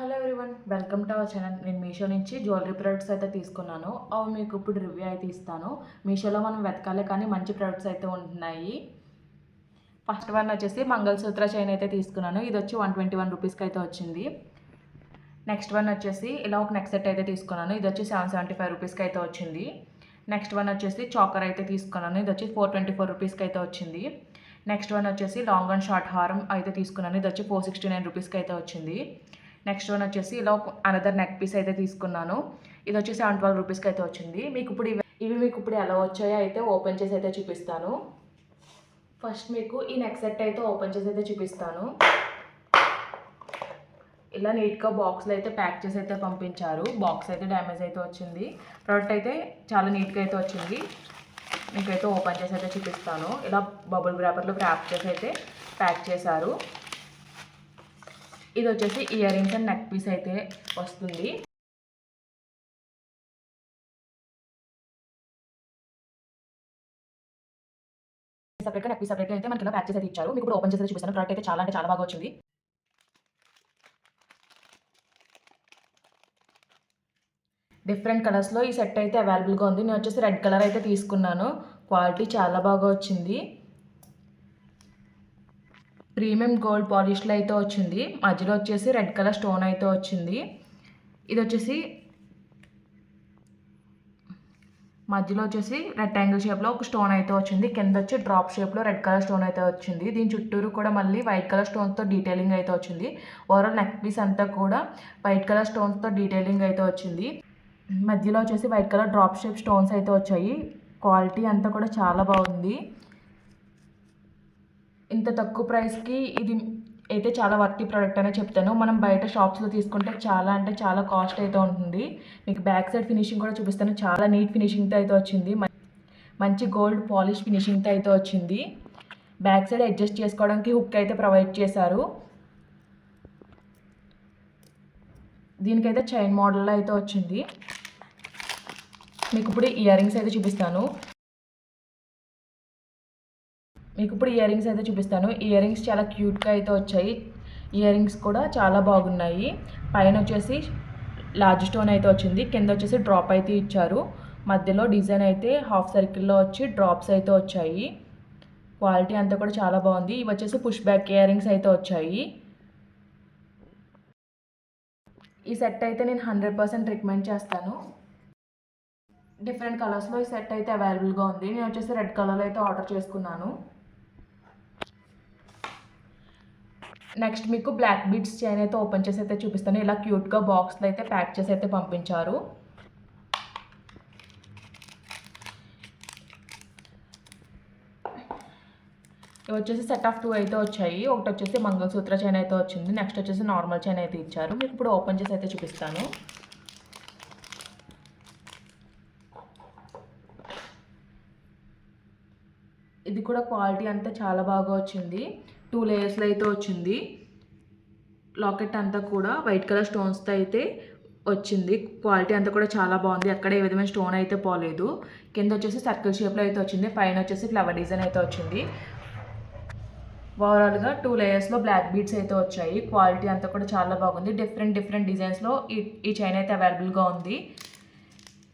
Hello everyone, welcome to our channel. నేను మీషో నుంచి jewellery products అయితే తీసుకున్నాను. అవి మీకు ఇప్పుడు రివ్యూ అయితే ఇస్తాను. మీషోలో మనం వెతకాలి కానీ మంచి ప్రొడక్ట్స్ అయితే ఉంటున్నాయి. ఫస్ట్ వన్ వచ్చేసి మంగళసూత్ర చైన్ అయితే తీసుకున్నాను. ఇది వచ్చి 121 రూపీస్కి అయితే వచ్చింది. నెక్స్ట్ వన్ వచ్చేసి ఇలా ఒక నెక్ సెట్ అయితే తీసుకున్నాను. ఇది వచ్చి 775 రూపీస్కి అయితే వచ్చింది. నెక్స్ట్ వన్ వచ్చేసి చాకర్ అయితే తీసుకున్నాను. ఇది వచ్చి 424 రూపీస్కి అయితే వచ్చింది. నెక్స్ట్ వన్ వచ్చేసి లాంగ్ అండ్ షార్ట్ హారం అయితే తీసుకున్నాను. ఇది వచ్చి 469 రూపీస్కి అయితే వచ్చింది. నెక్స్ట్ వన్ వచ్చేసి ఇలా అనదర్ నెక్ పీస్ అయితే తీసుకున్నాను. ఇది వచ్చి 712 రూపీస్కి అయితే వచ్చింది. మీకు ఇప్పుడు ఇవి మీకు ఇప్పుడు ఎలా వచ్చాయో అయితే ఓపెన్ చేసి అయితే చూపిస్తాను. ఫస్ట్ మీకు ఈ నెక్ సెట్ అయితే ఓపెన్ చేసి అయితే చూపిస్తాను. ఇలా నీట్గా బాక్స్లో అయితే ప్యాక్ చేసి అయితే పంపించారు. బాక్స్ అయితే డ్యామేజ్ అయితే వచ్చింది. ప్రోడక్ట్ అయితే చాలా నీట్గా అయితే వచ్చింది. మీకైతే ఓపెన్ చేసి అయితే చూపిస్తాను. ఇలా బబుల్ ర్యాపర్లో ర్యాప్ చేసి అయితే ప్యాక్ చేశారు. ఇది వచ్చేసి earrings and neck piece అయితే వస్తుంది. సపరేట్గా నెక్ పీస్ సపరేట్గా అయితే మనకి ఇలా ప్యాక్ చేసి అయితే ఇచ్చారు. మీకు ఇప్పుడు ఓపెన్ చేసి చూపిస్తాను. ప్రోడక్ట్ అయితే చాలా బాగా వచ్చింది. డిఫరెంట్ కలర్స్లో ఈ సెట్ అయితే అవైలబుల్గా ఉంది. నేను వచ్చేసి రెడ్ కలర్ అయితే తీసుకున్నాను. క్వాలిటీ చాలా బాగా వచ్చింది. ప్రీమియం గోల్డ్ పాలిష్లో అయితే వచ్చింది. మధ్యలో వచ్చేసి రెడ్ కలర్ స్టోన్ అయితే వచ్చింది. ఇది వచ్చేసి మధ్యలో వచ్చేసి రెక్టాంగిల్ షేప్లో ఒక స్టోన్ అయితే వచ్చింది. కింద వచ్చి డ్రాప్ షేప్లో రెడ్ కలర్ స్టోన్ అయితే వచ్చింది. దీని చుట్టూరు కూడా మళ్ళీ వైట్ కలర్ స్టోన్స్తో డీటెయిలింగ్ అయితే వచ్చింది. ఓవరాల్ నెక్ పీస్ అంతా కూడా వైట్ కలర్ స్టోన్స్తో డీటెయిలింగ్ అయితే వచ్చింది. మధ్యలో వచ్చేసి white colour drop shape stones అయితే వచ్చాయి. క్వాలిటీ అంతా కూడా చాలా బాగుంది. ఇంత తక్కువ ప్రైస్కి ఇది అయితే చాలా వర్తి ప్రోడక్ట్ అనే చెప్తాను. మనం బయట షాప్స్లో తీసుకుంటే చాలా కాస్ట్ అయితే ఉంటుంది. మీకు బ్యాక్ సైడ్ ఫినిషింగ్ కూడా చూపిస్తాను. చాలా నీట్ ఫినిషింగ్తో అయితే వచ్చింది. మంచి గోల్డ్ పాలిష్ ఫినిషింగ్తో అయితే వచ్చింది. బ్యాక్ సైడ్ అడ్జస్ట్ చేసుకోవడానికి హుక్ అయితే ప్రొవైడ్ చేశారు. దీనికైతే చైన్ మోడల్లో అయితే వచ్చింది. మీకు ఇప్పుడు ఇయర్ రింగ్స్ అయితే చూపిస్తాను. ఇయర్ రింగ్స్ చాలా క్యూట్గా అయితే వచ్చాయి. ఇయర్ రింగ్స్ కూడా చాలా బాగున్నాయి. పైన వచ్చేసి లార్జ్ స్టోన్ అయితే వచ్చింది. కింద వచ్చేసి డ్రాప్ అయితే ఇచ్చారు. మధ్యలో డిజైన్ అయితే హాఫ్ సర్కిల్లో వచ్చి డ్రాప్స్ అయితే వచ్చాయి. క్వాలిటీ అంతా కూడా చాలా బాగుంది. ఇవి వచ్చేసి పుష్ బ్యాక్ ఇయర్ రింగ్స్ అయితే వచ్చాయి. ఈ సెట్ అయితే నేను 100% రికమెండ్ చేస్తాను. డిఫరెంట్ కలర్స్లో ఈ సెట్ అయితే అవైలబుల్గా ఉంది. నేను వచ్చేసి రెడ్ కలర్లో అయితే ఆర్డర్ చేసుకున్నాను. నెక్స్ట్ మీకు బ్లాక్ బీడ్స్ చైన్ అయితే ఓపెన్ చేసి అయితే చూపిస్తాను. ఇలా క్యూట్గా బాక్స్లో అయితే ప్యాక్ చేసి అయితే పంపించారు. ఇవి వచ్చేసి సెట్ ఆఫ్ 2 అయితే వచ్చాయి. ఒకటి వచ్చేసి మంగళసూత్ర చైన్ అయితే వచ్చింది. నెక్స్ట్ వచ్చేసి నార్మల్ చైన్ అయితే ఇచ్చారు. మీకు ఇప్పుడు ఓపెన్ చేసి అయితే చూపిస్తాను. ఇది కూడా క్వాలిటీ అంతా చాలా బాగా వచ్చింది. 2 లేయర్స్లో అయితే వచ్చింది. లాకెట్ అంతా కూడా వైట్ కలర్ స్టోన్స్తో అయితే వచ్చింది. క్వాలిటీ అంతా కూడా చాలా బాగుంది. ఎక్కడ ఏ విధమైన స్టోన్ అయితే పోలేదు. కింద వచ్చేసి సర్కిల్ షేప్లో అయితే వచ్చింది. పైన వచ్చేసి ఫ్లవర్ డిజైన్ అయితే వచ్చింది. ఓవరాల్గా 2 లేయర్స్లో బ్లాక్ బీడ్స్ అయితే వచ్చాయి. క్వాలిటీ అంతా కూడా చాలా బాగుంది. డిఫరెంట్ డిజైన్స్లో ఈ చైన్ అయితే అవైలబుల్గా ఉంది.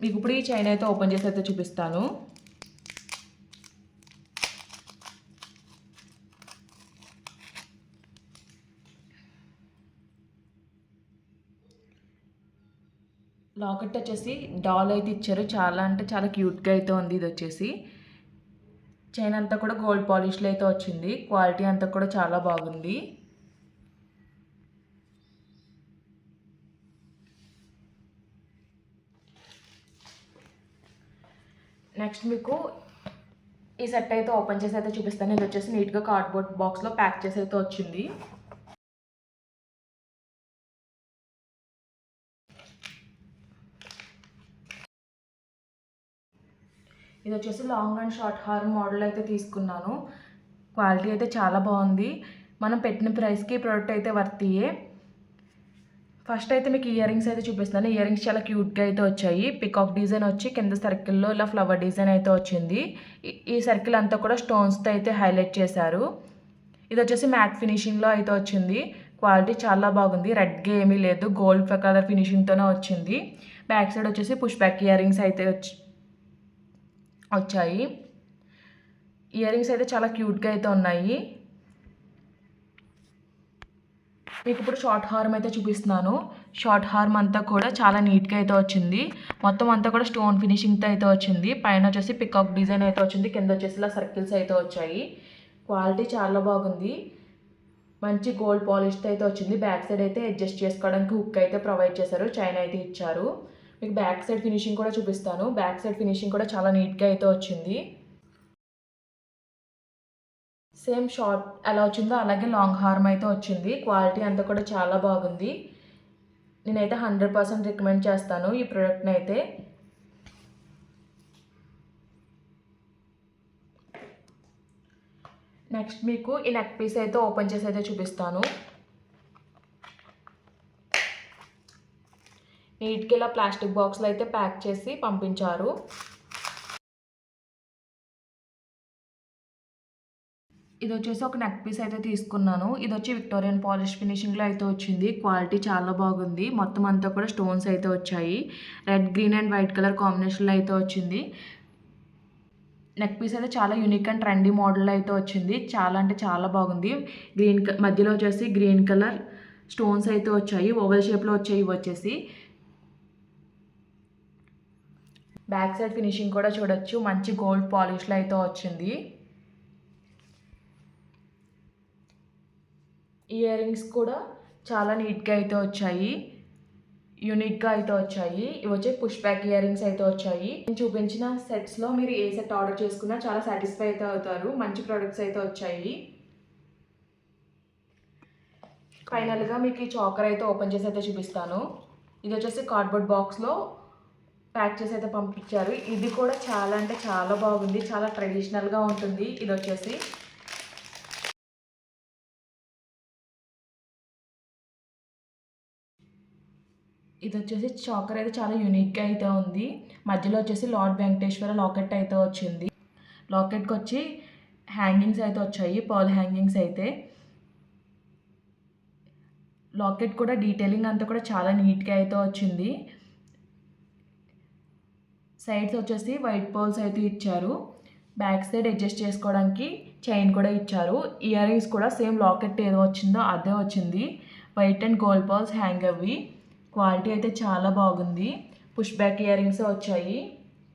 మీకు ఇప్పుడు ఈ చైన్ అయితే ఓపెన్ చేసి అయితే చూపిస్తాను. లాకెట్ వచ్చేసి డాల్ అయితే ఇచ్చారు. చాలా క్యూట్గా అయితే ఉంది. ఇది వచ్చేసి చైన్ అంతా కూడా గోల్డ్ పాలిష్లో అయితే వచ్చింది. క్వాలిటీ అంతా కూడా చాలా బాగుంది. నెక్స్ట్ మీకు ఈ సెట్ అయితే ఓపెన్ చేసి అయితే చూపిస్తాను. ఇది వచ్చేసి నీట్గా కార్డ్బోర్డ్ బాక్స్లో ప్యాక్ చేసి అయితే వచ్చింది. ఇది వచ్చేసి లాంగ్ అండ్ షార్ట్ హారం మోడల్ అయితే తీసుకున్నాను. క్వాలిటీ అయితే చాలా బాగుంది. మనం పెట్టిన ప్రైస్కి ప్రోడక్ట్ అయితే వర్తియే. ఫస్ట్ అయితే మీకు ఇయర్ రింగ్స్ అయితే చూపిస్తున్నాను. ఇయర్ రింగ్స్ చాలా క్యూట్గా అయితే వచ్చాయి. పికాక్ డిజైన్ వచ్చి కింద సర్కిల్లో ఇలా ఫ్లవర్ డిజైన్ అయితే వచ్చింది. ఈ సర్కిల్ అంతా కూడా స్టోన్స్తో అయితే హైలైట్ చేశారు. ఇది వచ్చేసి మ్యాట్ ఫినిషింగ్లో అయితే వచ్చింది. క్వాలిటీ చాలా బాగుంది. రెడ్గా ఏమీ లేదు, గోల్డ్ కలర్ ఫినిషింగ్తోనే వచ్చింది. బ్యాక్ సైడ్ వచ్చేసి పుష్ బ్యాక్ ఇయర్ రింగ్స్ అయితే వచ్చాయి. ఇయర్ రింగ్స్ అయితే చాలా క్యూట్గా అయితే ఉన్నాయి. మీకు ఇప్పుడు షార్ట్ హార్మ్ అయితే చూపిస్తున్నాను. షార్ట్ హార్మ్ అంతా కూడా చాలా నీట్గా అయితే వచ్చింది. మొత్తం అంతా కూడా స్టోన్ ఫినిషింగ్తో అయితే వచ్చింది. పైన వచ్చేసి పికాక్ డిజైన్ అయితే వచ్చింది, కింద వచ్చేసి ఇలా సర్కిల్స్ అయితే వచ్చాయి. క్వాలిటీ చాలా బాగుంది. మంచి గోల్డ్ పాలిష్తో అయితే వచ్చింది. బ్యాక్ సైడ్ అయితే అడ్జస్ట్ చేసుకోవడానికి హుక్ అయితే ప్రొవైడ్ చేశారు, చైన్ అయితే ఇచ్చారు. మీకు బ్యాక్ సైడ్ ఫినిషింగ్ కూడా చూపిస్తాను. బ్యాక్ సైడ్ ఫినిషింగ్ కూడా చాలా నీట్గా అయితే వచ్చింది. సేమ్ షార్ట్ ఎలా వచ్చిందో అలాగే లాంగ్ హార్మ్ అయితే వచ్చింది. క్వాలిటీ అంతా కూడా చాలా బాగుంది. నేనైతే 100% రికమెండ్ చేస్తాను ఈ ప్రోడక్ట్ని అయితే. నెక్స్ట్ మీకు ఈ నెక్ పీస్ అయితే ఓపెన్ చేసి అయితే చూపిస్తాను. నీట్గా ఇలా ప్లాస్టిక్ బాక్స్లో అయితే ప్యాక్ చేసి పంపించారు. ఇది వచ్చేసి ఒక నెక్ పీస్ అయితే తీసుకున్నాను. ఇది వచ్చి విక్టోరియన్ పాలిష్ ఫినిషింగ్లో అయితే వచ్చింది. క్వాలిటీ చాలా బాగుంది. మొత్తం అంతా కూడా స్టోన్స్ అయితే వచ్చాయి. Red, green and white colour కాంబినేషన్లో అయితే వచ్చింది. నెక్ పీస్ అయితే చాలా యూనిక్ అండ్ ట్రెండీ మోడల్లో అయితే వచ్చింది. చాలా అంటే చాలా బాగుంది. మధ్యలో వచ్చేసి గ్రీన్ కలర్ స్టోన్స్ అయితే వచ్చాయి. ఓవల్ షేప్లో వచ్చాయి ఇవి వచ్చేసి. బ్యాక్ సైడ్ ఫినిషింగ్ కూడా చూడొచ్చు, మంచి గోల్డ్ పాలిష్లో అయితే వచ్చింది. ఇయర్ రింగ్స్ కూడా చాలా నీట్గా అయితే వచ్చాయి, యూనిక్గా అయితే వచ్చాయి. ఇవి వచ్చి పుష్ బ్యాక్ ఇయర్ రింగ్స్ అయితే వచ్చాయి. నేను చూపించిన సెట్స్లో మీరు ఏ సెట్ ఆర్డర్ చేసుకున్నా చాలా సాటిస్ఫై అయితే అవుతారు. మంచి ప్రోడక్ట్స్ అయితే వచ్చాయి. ఫైనల్గా మీకు ఈ చాకర్ అయితే ఓపెన్ చేసి అయితే చూపిస్తాను. ఇది వచ్చేసి కార్డ్బోర్డ్ బాక్స్లో ప్యాక్ చేసి అయితే పంపించారు. ఇది కూడా చాలా అంటే చాలా బాగుంది, చాలా ట్రెడిషనల్గా ఉంటుంది. ఇది వచ్చేసి చాకర్ అయితే చాలా యూనిక్గా అయితే ఉంది. మధ్యలో వచ్చేసి లార్డ్ వెంకటేశ్వర లాకెట్ అయితే వచ్చింది. లాకెట్కి వచ్చి హ్యాంగింగ్స్ అయితే వచ్చాయి, పర్ల్ హ్యాంగింగ్స్ అయితే. లాకెట్ కూడా డీటెయిలింగ్ అంతా కూడా చాలా నీట్గా అయితే వచ్చింది. సైడ్స్ వచ్చేసి వైట్ పర్ల్స్ అయితే ఇచ్చారు. బ్యాక్ సైడ్ అడ్జస్ట్ చేసుకోవడానికి చైన్ కూడా ఇచ్చారు. ఇయర్ రింగ్స్ కూడా సేమ్ లాకెట్ ఏదో వచ్చిందో అదే వచ్చింది. White and gold pearls hang అవి. క్వాలిటీ అయితే చాలా బాగుంది. పుష్ బ్యాక్ ఇయర్ రింగ్స్ వచ్చాయి.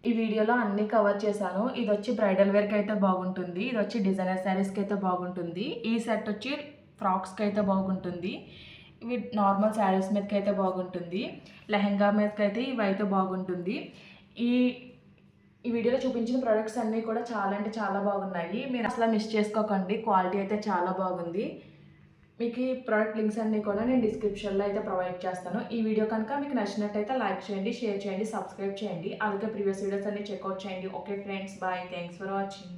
ఈ వీడియోలో అన్నీ కవర్ చేశాను. ఇది వచ్చి బ్రైడల్ వేర్కి అయితే బాగుంటుంది. ఇది వచ్చి డిజైనర్ శారీస్కి అయితే బాగుంటుంది. ఈ సెట్ వచ్చి ఫ్రాక్స్కి అయితే బాగుంటుంది. ఇవి నార్మల్ శారీస్ మీదకి అయితే బాగుంటుంది. లెహంగా మీదకి అయితే ఇవి అయితే బాగుంటుంది. ఈ వీడియోలో చూపించిన ప్రోడక్ట్స్ అన్నీ కూడా చాలా అంటే చాలా బాగున్నాయి. మీరు అసలు మిస్ చేసుకోకండి. క్వాలిటీ అయితే చాలా బాగుంది. మీకు ఈ ప్రోడక్ట్ లింక్స్ అన్నీ కూడా నేను డిస్క్రిప్షన్లో అయితే ప్రొవైడ్ చేస్తాను. ఈ వీడియో కనుక మీకు నచ్చినట్టయితే లైక్ చేయండి, షేర్ చేయండి, సబ్స్క్రైబ్ చేయండి. అలాగే ప్రీవియస్ వీడియోస్ అన్ని చెక్అవుట్ చేయండి. Okay friends, bye. Thanks for watching.